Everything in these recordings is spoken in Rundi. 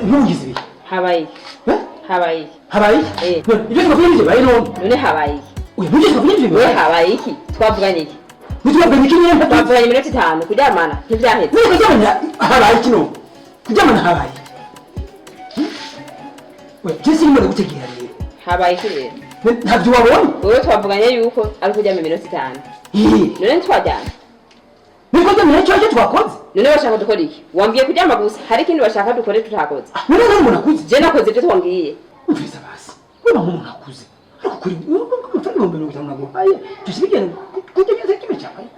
Ntugize ibi. Habaye. Habaye. Habaye? Ibyo twavuye n'ibyo baye none habaye. Uyu mujye twavuye n'ibyo baye habaye iki? Twavuganye iki? Twavuganye iki nyine? Twavuganye iminota 5 kuryamana ntibyahetse. Niko kuryamana habaye kino. Kuryamana habaye. Kesi nimwe gutegera rero. Habaye iki rero? Ntabyo wabonye? Wowe twavuganye yuko ari kuryama iminota 5. None twajyana. Niko kuryamana cyo twakoze. None bashaka dukora iki? Wambwiye kuryama gusa hari ikindi bashaka dukore tutakoze. None umuntu akuze. Je nakoze ibyo twambwiye. Umviriza basi. Wewe umuntu akuze. Ariko kuri mutari mu mbere ngo aye. Tusibigene kutegeza kimwe cyabaye.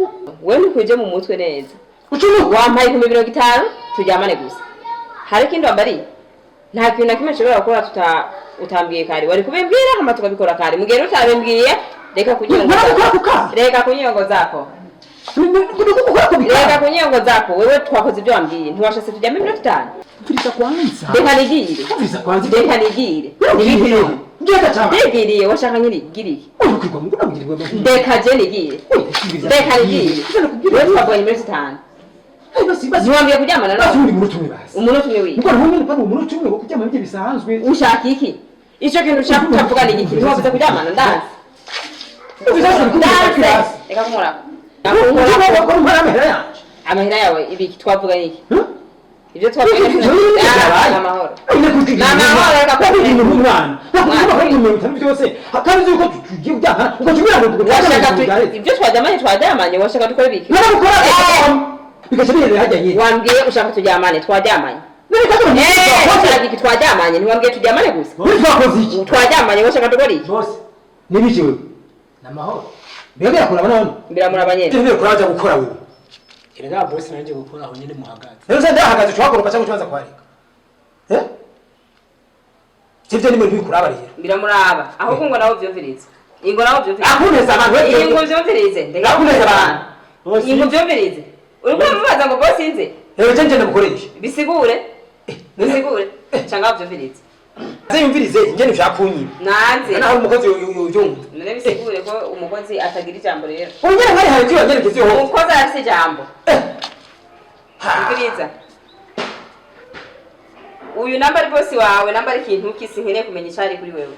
Wewe ntukuje mu mutwe neza. Ucumu wampaye 50 turyamane gusa. Hari ikindi wambari? Nta kintu nakimwe nshobora gukora utambwiye kare. Wari kubimbwira hama tukabikora kare. Mugero utabimbwiye reka kunyongoza. Reka kunyongoza zako. Reka kunyongoza zako. Wewe twakoze ibyo wambwiye. Ntiwashase tujyame iminota 5. Mfirisa kwanza. Reka nigire. Mfirisa kwanza. Reka nigire. Nibikino. Ngeka cyaba. Nigiriye washaka ngirigiriye. Urukirwa ngo nabigirwe. Reka je nigire. Reka nigire. Wewe twabonye iminota 5. Basi wambye kuryamana na basi uri murutu mwe basi. Umunota umwe wi. Ngo ntumwe pano umurutu umwe wo kuryama bye bisanzwe. Ushaka iki? Ico kintu ushaka utavuga ni iki? Ntiwavuze kuryamana ndazi. Reka kumura. Amahera yawe ibiki twavuga niki? Ibyo twavuga ni amahoro. Namahoro reka kwabiri mu mwana. Nakuvuga ko ibintu bitanu byose akabizi uko tugiye kujyana uko tubira ngo twashaka ibyo twaryamanye washaka dukora biki? Bikashobora hajyanye. Wambwiye ushaka turyamane twaryamanye. Washaka iki twaryamanye ntiwambwiye turyamane gusa. Twakoze iki? Twaryamanye washaka dukora iki? Boss. Nibiki wewe? Namahoro. Mbega yakuraba none. Biramuraba nyene. Tende kuraza gukora wewe. Erega boss nanje gukora aho nyene muhagaze. Rero se ndahagaze twakoroka cyangwa tubanza kwarika. Sivyo nimwe bikuraba rero. Biramuraba. Ahubwo ngo nawo vyumvirize. Ingo nawo vyumvirize. Akuneza abantu. Ingo vyumvirize. Ndeka kuneza abantu. Ingo vyumvirize. Uriko mubaza ngo boss inze. Rero je ngende mukoresha. Bisigure. Bisigure. Cyangwa vyumvirize. Ziyumvirize ingene vyakunyiba. Nanze. Naho umukozi yumva. None bisigure ko umukozi atagira ijambo rero. Ongera hari hari cyo ngerekeze ho. Umukozi afite ijambo. Ubwiriza. Uyu namba ari boss wawe namba ari kintu kisi nkene kumenya cyari kuri wewe.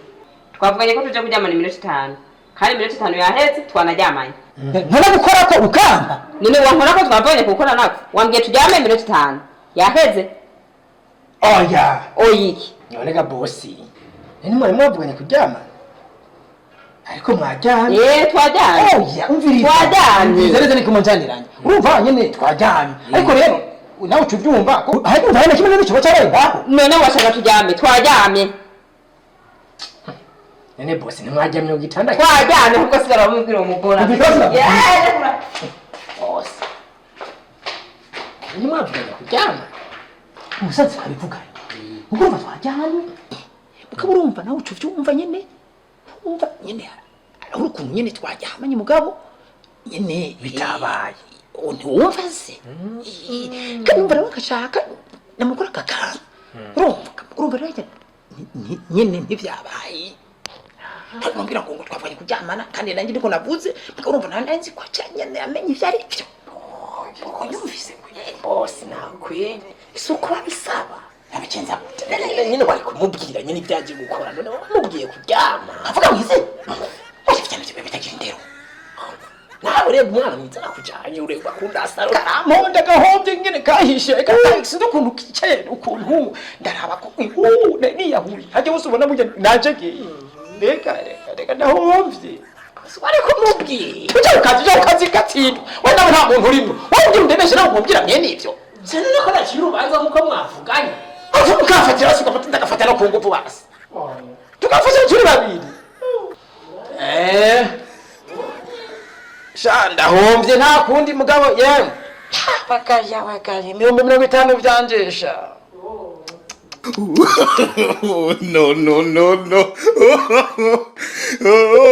Twavuganye ko tuje kuryamana iminota 5. Kandi iminota 5 yahetse twanaryamanye. Nkana gukora ko ukamba. None wankora ko twavuganye gukora nako. Wambwiye turyame iminota 5. Yaheze. Oya. Oyiki. Nonega boss. Nini mwari mwavuganye kuryamana? Ariko mwajyanye. Twajyanye. Oya, umviriza. Twajyanye. Zereze ni kumunjaniranye. Urumva nyene twajyanye. Ariko rero nawe tubyumva ko hari umva na kimwe n'icyo cyabaye ngaho. None washaka turyame, twajyame. Nene boss ni mwajyamye ugitanda. Twajyame kuko sigara bamubwira umugora. Boss. Ni mwavuganye kuryama. Umusazi abivuganye. Urumva twajyanye. Ukaba urumva nawe ucuvyumva nyene. Umva nyene urukuntu nyene twajyamanye mugabo nyene bitabaye. Ntiwumva se? Kandi umva bakashaka namukora kakara. Urumva rero nyene ntivyabaye. Ntabwira ngo twavanye kuryamana kandi nanjye ndiko navuze urumva nanzi ko cyanyene amenye ivyo ari byo. Yumvise boss nakwe isuko babisaba. Abicenza nyine bari kumubwira nyine ibyaje gukora none wamubwiye kuryama. Avuga mwize. Uje cyane cyo bitagira indero. Nawe rero mwana mwiza nakujanye ureba kundasaro namonda gahombye ngene kahishe ekatangi ndokuntu kicaye ukuntu ndaraba ko ni yahuri haje usubona muje naje ki reka ndahombye swari kumubwira uje ukazi gatsindu wenda nta muntu urimo wabwira ndemeshe nawe kumubwira mwene ivyo Sene ko nakiri urubanza muko mwavuganye tukafatira sugafata ndagafatira ku ngufu basi tukafasha turi babiri Shanda hombye nta kundi mugabo yewe bakaya 50 byanjesha no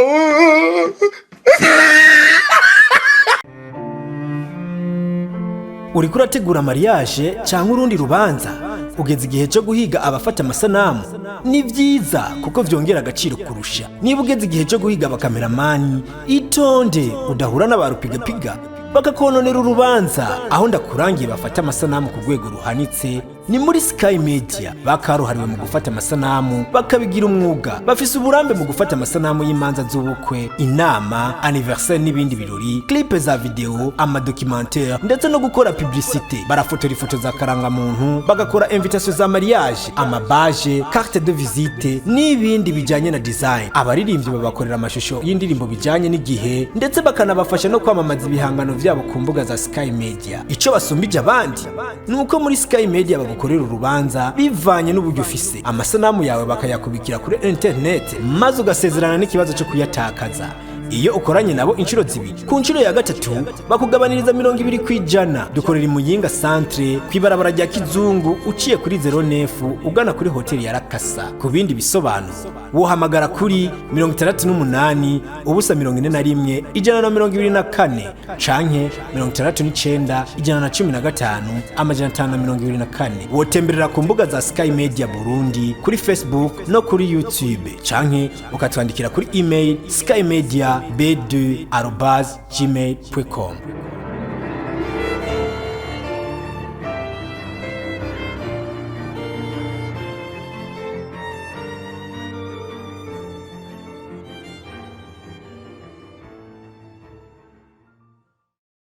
Uri kurategura mariage cyangwa urundi rubanza ugeze igihe cyo guhiga abafata amasanamu ni byiza kuko vyongera agaciro kurusha niba ugeze igihe cyo guhiga abakameramani itonde udahura n'abarupigapiga bakakononera urubanza. Aho ndakurangiye bafata amasanamu ku rwego ruhanitse ni muri Sky Media. Bakaruhariwe mu gufata amasanamu bakabigira umwuga, bafise uburambe mu gufata amasanamu y'imanza z'ubukwe, inama, anniversaire n'ibindi birori, clipe za video, amadocumentaire ndetse no gukora publicité. Barafotora ifoto za karangamuntu, bagakora invitation za mariage, amabaje, carte de visite n'ibindi bijanye na design. Abaririmbyi babakorera amashusho y'indirimbo bijanye n'igihe ndetse bakanabafasha no kwamamaza ibihangano vyabo ku mbuga za Sky Media. Ico basumbije abandi nuko muri Sky Media bagukorera urubanza bivanye n'uburyo ufise. Amasanamu yawe bakayakubikira kuri internet maze ugasezerana n'ikibazo cyo kuyatakaza. Iyo ukoranye nabo inshuro zibiri, ku nshuro ya gatatu bakugabaniriza 20% Dukorera i Muyinga centre kwibarabara rya Kizungu uciye kuri 09 ugana kuri hoteli ya Rakasa. Ku bindi bisobanuro wohamagara kuri 68 ubusa 41 124 canke 69 115 524. Wotemberera ku mbuga za Sky Media Burundi kuri Facebook no kuri YouTube canke ukatwandikira kuri email skymedia b2@gmail.com.